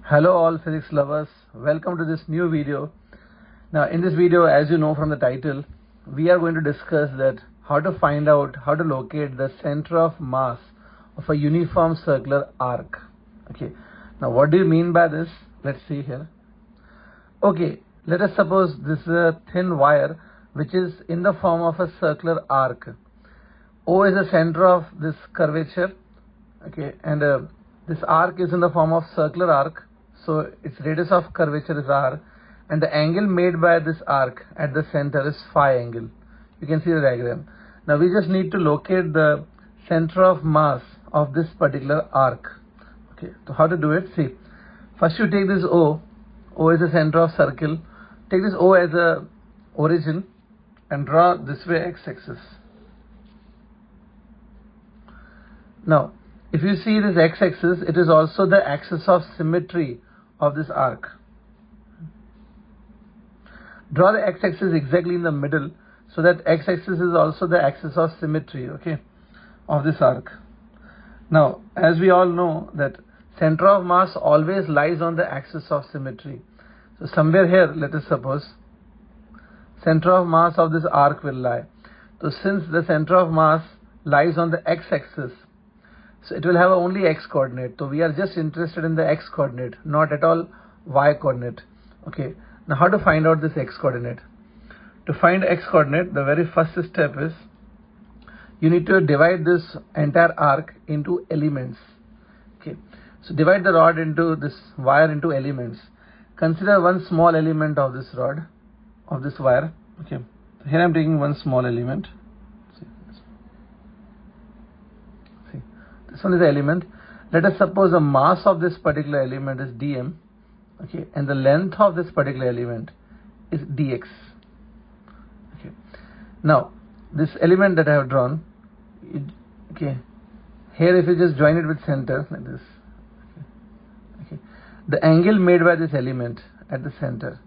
Hello all physics lovers, welcome to this new video. Now in this video, as you know from the title, we are going to discuss that how to find out, how to locate the center of mass of a uniform circular arc. Okay, now what do you mean by this? Let's see here. Okay, let us suppose this is a thin wire which is in the form of a circular arc. O is the center of this curvature, okay, and this arc is in the form of circular arc, so its radius of curvature is r, and the angle made by this arc at the center is phi angle. You can see the diagram. Now we just need to locate the center of mass of this particular arc. Okay, so how to do it? See, first you take this O is the center of circle. Take this O as a origin and draw this way x-axis. Now if you see this x-axis, it is also the axis of symmetry of this arc. Draw the x-axis exactly in the middle so that x-axis is also the axis of symmetry, okay, of this arc. Now as we all know that center of mass always lies on the axis of symmetry. So somewhere here, let us suppose center of mass of this arc will lie. So since the center of mass lies on the x-axis, so it will have only x coordinate. So we are just interested in the x coordinate, not at all y coordinate. Okay. Now how to find out this x coordinate? To find x coordinate, the very first step is you need to divide this entire arc into elements. Okay. So divide the rod into this wire into elements. Consider one small element of this rod, of this wire. Okay. So here I am taking one small element. This one is the element. Let us suppose the mass of this particular element is dm, okay, and the length of this particular element is dx. Okay. Now this element that I have drawn, okay, here if you just join it with center like this, okay, the angle made by this element at the center,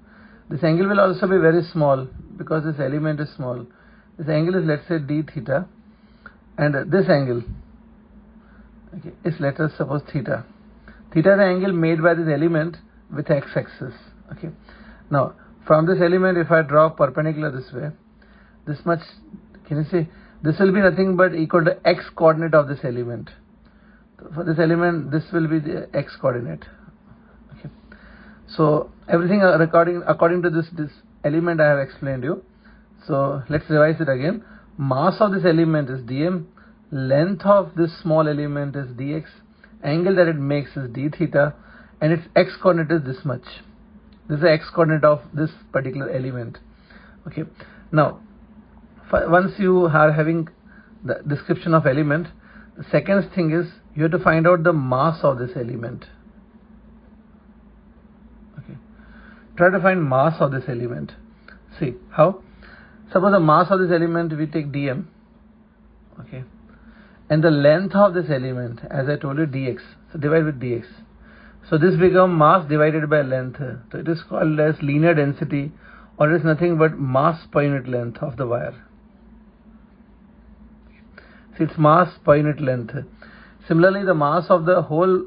this angle will also be very small because this element is small. This angle is, let's say, d theta, and this angle, okay, is, let us suppose, theta. Theta is the angle made by this element with x-axis. Okay. Now from this element, if I draw perpendicular this way, this much, can you see, this will be nothing but equal to x coordinate of this element. So for this element, this will be the x coordinate. Okay. So everything according to this element I have explained you. So let's revise it again. Mass of this element is dm, length of this small element is dx, angle that it makes is d theta, and its x coordinate is this much. This is the x coordinate of this particular element. Okay. Now once you are having the description of element, the second thing is you have to find out the mass of this element. Okay. Try to find mass of this element. See how? Suppose the mass of this element, we take dm, okay, and the length of this element, as I told you, dx. So divide with dx. So this becomes mass divided by length. So it is called as linear density, or it is nothing but mass per unit length of the wire. So it's mass per unit length. Similarly, the mass of the whole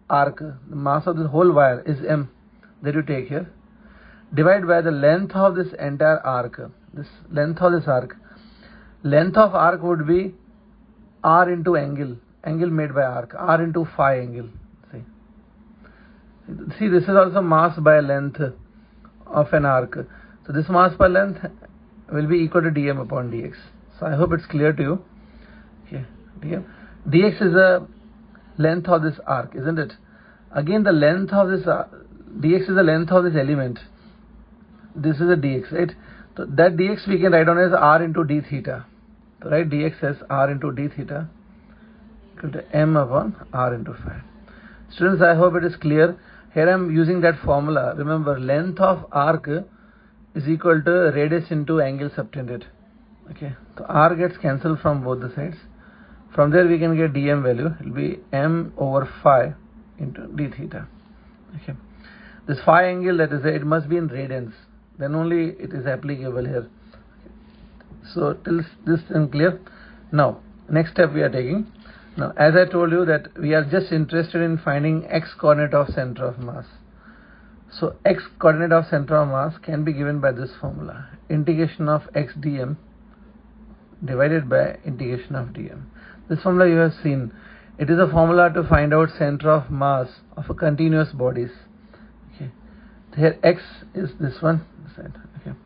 arc, the mass of the whole wire is m, that you take here. Divide by the length of this entire arc. This length of this arc. Length of arc would be r into angle made by arc, r into phi angle. See, this is also mass by length of an arc. So this mass by length will be equal to dm upon dx. So I hope it's clear to you. Okay, dx is the length of this arc, isn't it? Again, the length of this dx is the length of this element. This is a dx, right? So that dx we can write down as r into d theta. So write dx as r into d theta equal to m upon r into phi. Students, I hope it is clear. Here I am using that formula. Remember, length of arc is equal to radius into angle subtended. Okay, so r gets cancelled from both the sides. From there we can get dm value. It will be m over phi into d theta. Okay, this phi angle, that is, it must be in radians. Then only it is applicable here. So till this is clear. Now next step we are taking. Now, as I told you that we are just interested in finding x coordinate of center of mass. So x coordinate of center of mass can be given by this formula: integration of x dm divided by integration of dm. This formula you have seen. It is a formula to find out center of mass of a continuous bodies. Okay. Here x is this one. Okay.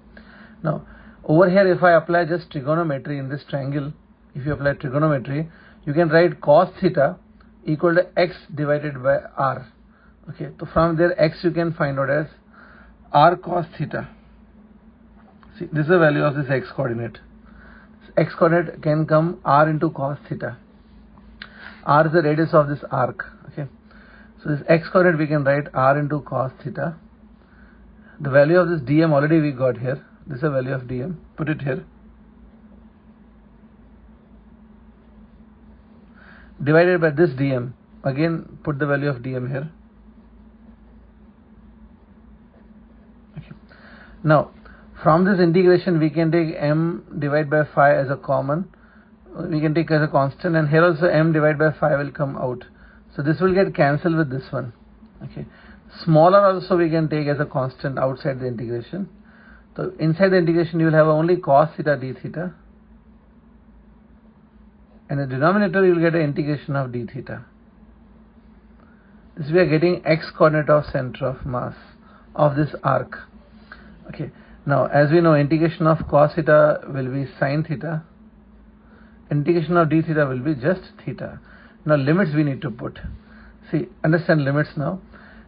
Now over here, if I apply just trigonometry in this triangle, if you apply trigonometry, you can write cos theta equal to x divided by r. Okay, so from there x you can find out as r cos theta. See, this is the value of this x coordinate. X coordinate can come r into cos theta. R is the radius of this arc. Okay, so this x coordinate we can write r into cos theta. The value of this dm already we got here. This is the value of dm. Put it here. Divided by this dm. Again put the value of dm here. Okay. Now from this integration we can take m divided by phi as a common. We can take as a constant, and here also m divided by phi will come out. So this will get cancelled with this one. Okay. Smaller also we can take as a constant outside the integration. So inside the integration you will have only cos theta d theta, and the denominator you will get an integration of d theta. This we are getting x coordinate of center of mass of this arc. Okay. Now as we know, integration of cos theta will be sin theta. Integration of d theta will be just theta. Now limits we need to put. See, understand limits now.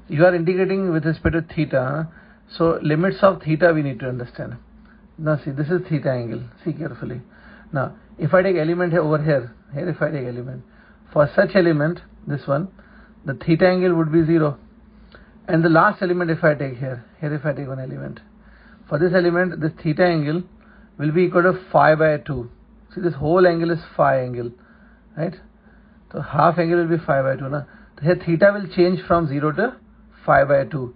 You are integrating with respect to theta, so limits of theta we need to understand. Now see, this is theta angle. See carefully. Now if I take element here over here if I take element, for such element, this one, the theta angle would be 0. And the last element if I take here if I take one element, for this element this theta angle will be equal to phi by 2. See, this whole angle is phi angle, right? So half angle will be phi by 2. Now, so here theta will change from 0 to phi by 2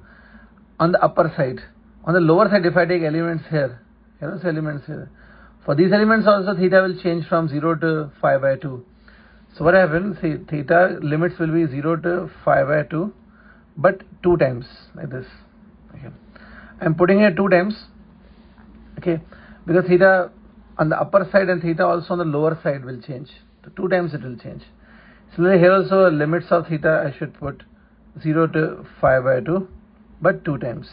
on the upper side. On the lower side, if I take elements here also elements here. For these elements also theta will change from 0 to phi by 2. So what happens? See, theta limits will be 0 to phi by 2, but 2 times like this. Okay. I am putting here 2 times. Okay, because theta on the upper side and theta also on the lower side will change. So 2 times it will change. Similarly here also limits of theta I should put 0 to phi by 2, but 2 times.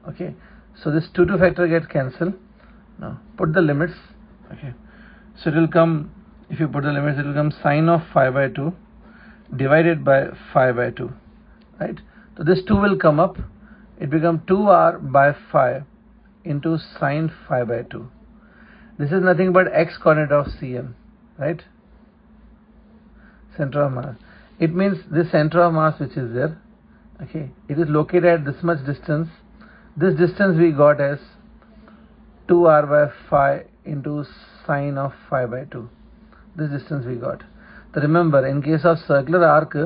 Okay, so this 2 factor gets cancelled. Now put the limits. Okay, so it will come, if you put the limits, it will come sine of phi by 2 divided by phi by 2, right? So this 2 will come up. It becomes 2r by phi into sine phi by 2. This is nothing but x coordinate of Cm, right? Center of mass. It means this center of mass which is there, okay, it is located at this much distance. This distance we got as 2r by phi into sine of phi by 2. This distance we got. So remember, in case of circular arc,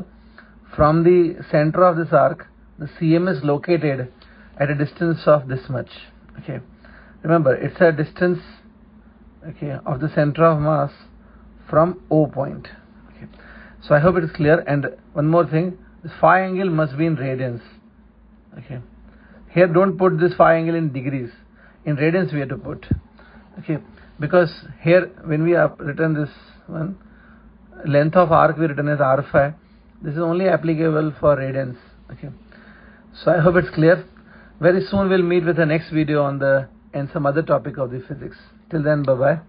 from the center of this arc, the Cm is located at a distance of this much. Okay, remember it's a distance, okay, of the center of mass from O point. Okay, so I hope it is clear. And one more thing, this phi angle must be in radians. Okay, here don't put this phi angle in degrees, in radians we have to put. Okay, because here when we have written this one, length of arc we written as r phi. This is only applicable for radians. Okay, so I hope it's clear. Very soon we'll meet with the next video on the and some other topic of the physics. Till then, bye bye.